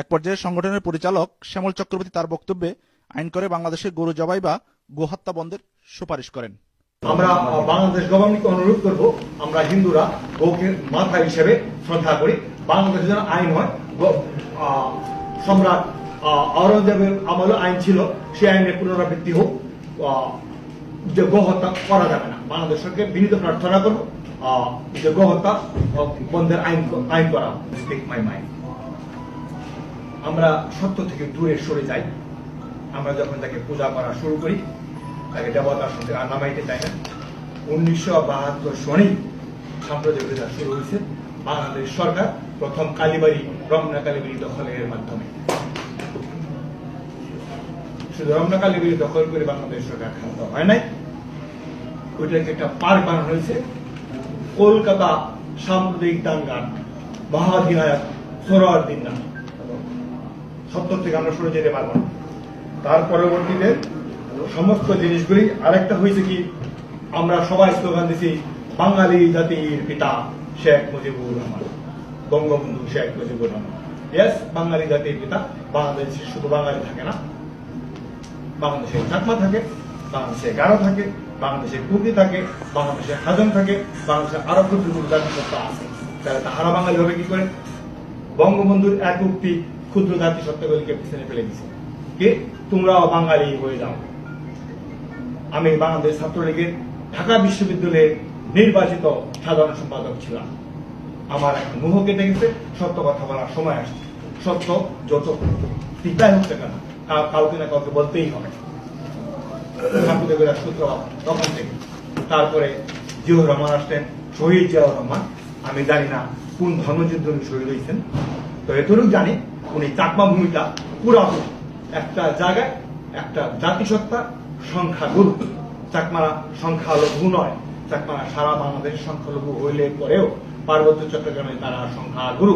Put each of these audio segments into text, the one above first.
এক পর্যায়ে সংগঠনের পরিচালক শ্যামল চক্রবর্তী তার বক্তব্যে আইন করে বাংলাদেশে গরু জবাই বা গোহত্যা বন্ধের সুপারিশ করেন। আমরা বাংলাদেশ গভর্নমেন্টকে অনুরোধ করব, আমরা হিন্দুরা গৌকে মাথা হিসেবে শ্রদ্ধা করি। বাংলাদেশে যেন আইন হয়, সম্রাট আওরঙ্গজেবের আমলে আইন ছিল, সেই আইনের পুনরাবৃত্তি হোক, যে গোহত্যা করা যাবে না। বাংলাদেশ সরকারকে বিনীত প্রার্থনা করব যে গোহত্যা বন্ধের আইন করা। মাই মাইন্ড, আমরা সত্য থেকে দূরে সরে যাই। আমরা যখন তাকে পূজা করা শুরু করি, তাকে দেবতার সাথে আর নামাইতে চাই না। 1972 সনেই সাম্প্রদায়িকতা শুরু হয়েছে। বাংলাদেশ সরকার প্রথম কালীবাড়ি, রমনা কালীবাড়ি দখলের মাধ্যমে, শুধু রমনা কালীবাড়ি দখল করে বাংলাদেশ সরকার খাওয়া হয় নাই, ওইটাকে একটা পার্ক বানানো হয়েছে। কলকাতা সাম্প্রদায়িক দাঙ্গার মহাধিনায়ক সোহরাওয়ার্দী নাম, সত্য থেকে আমরা সরে যেতে পারবো না। তার পরবর্তীতে সমস্ত জিনিসগুলি আরেকটা হয়েছে কি, আমরা সবাই স্লোগান দিছি বাঙালি জাতির পিতা শেখ মুজিবুর রহমান, বঙ্গবন্ধু শেখ মুজিবুর রহমান। ইয়েস, বাঙালি জাতির পিতা। বাংলাদেশে শুধু বাঙালি থাকে না, বাংলাদেশে চাকমা থাকে, বাংলাদেশে গারো থাকে, বাংলাদেশে কুকি থাকে, বাংলাদেশে হাজং থাকে, বাংলাদেশে আরো ক্ষুদ্র ক্ষুদ্র জাতিসত্তা আছে। তাহলে তাহারা বাঙালি হবে কি করে? বঙ্গবন্ধুর এক উক্তি ক্ষুদ্র জাতিসত্তাগুলিকে পিছনে ফেলে দিছে, কে তোমরাও বাঙালি হয়ে যাও। আমি বাংলাদেশ ছাত্রলীগের ঢাকা বিশ্ববিদ্যালয়ের নির্বাচিত সাধারণ সম্পাদক ছিলাম। আমার এখন মোহ কেটে গেছে, সত্য কথা বলার সময় আসছে। সত্য যত পিতাই হোক না কেন, কাউকে না কাউকে বলতেই হবে। ছাত্রলীগের সূত্র তখন থেকে। তারপরে জিয়াউর রহমান আসলেন, শহীদ জিয়াউর রহমান। আমি জানি না কোন ধর্মযুদ্ধ উনি শহীদ হয়েছেন, তো এতটুকু জানি উনি চাকমা ভূমিকা পুরাতন একটা জায়গায় একটা জাতিসত্তা সংখ্যাগুরু। চাকমারা সংখ্যালঘু নয়, চাকমারা সারা বাংলাদেশের সংখ্যালঘু হইলে পরেও পার্বত্য চট্টগ্রামে তারা সংখ্যাগুরু।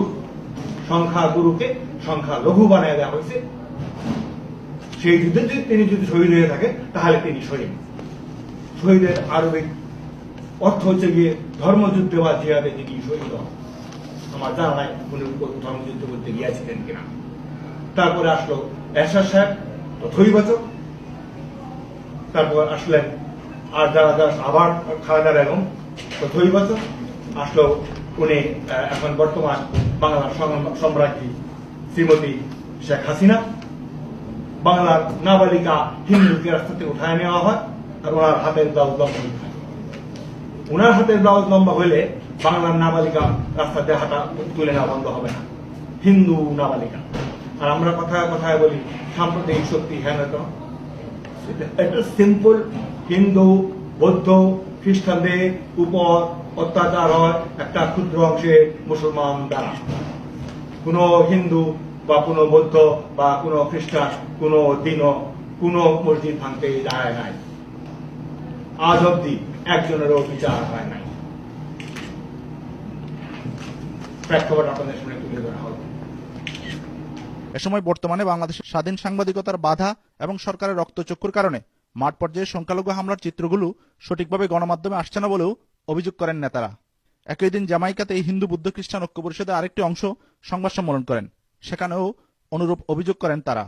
সংখ্যাগুরুকে সংখ্যালঘু বানিয়ে দেওয়া হয়েছে। সেই যুদ্ধে যদি তিনি শহীদ হয়ে থাকে তাহলে তিনি শহীদ। শহীদের আরবিক অর্থ হচ্ছে গিয়ে ধর্মযুদ্ধে বা জিহাদে তিনি শহীদ হন। আমার জানা নাই উনি ধর্মযুদ্ধ করতে গিয়েছিলেন কিনা। তারপরে আসলো এরশাদ সাহেব, তথৈবাচক। তারপর আসলেন আর যারা যারা আবার খালেদা বেগম, তথৈবাচক। আসলো উনি এখন বর্তমান বাংলার সম্রাজ্ঞী শ্রীমতী শেখ হাসিনা। বাংলার নাবালিকা হিন্দুকে রাস্তা থেকে উঠায় নেওয়া হয়, আর ওনার হাতের ব্লাউজ লম্বা হয়ে থাকে। ওনার হাতের ব্লাউজ লম্বা হইলে বাংলার নাবালিকা রাস্তাতে হাঁটা তুলে নেওয়া বন্ধ হবে না, হিন্দু নাবালিকা। আর আমরা কথায় কথায় বলি সাম্প্রদায়িক শক্তি, হ্যাঁ নয়তো একটা সিম্পল হিন্দু বৌদ্ধ খ্রিস্টানদের উপর অত্যাচার হয় একটা ক্ষুদ্র অংশে মুসলমান দ্বারা। কোন হিন্দু বা কোন বৌদ্ধ বা কোন খ্রিস্টান কোন দিনও কোন মসজিদ ভাঙতে যায় নাই, আজ অব্দি একজনেরও বিচার হয় নাই। প্রেক্ষাপট আপনাদের সামনে তুলে ধরা হল। এ সময় বর্তমানে বাংলাদেশের স্বাধীন সাংবাদিকতার বাধা এবং সরকারের রক্তচক্ষুর কারণে মাঠ পর্যায়ে সংখ্যালঘু হামলার চিত্রগুলো সঠিকভাবে গণমাধ্যমে আসছে না বলেও অভিযোগ করেন নেতারা। একই দিন জামাইকাতে এই হিন্দু বুদ্ধ খ্রিস্টান ঐক্য পরিষদের আরেকটি অংশ সংবাদ সম্মেলন করেন, সেখানেও অনুরূপ অভিযোগ করেন তারা।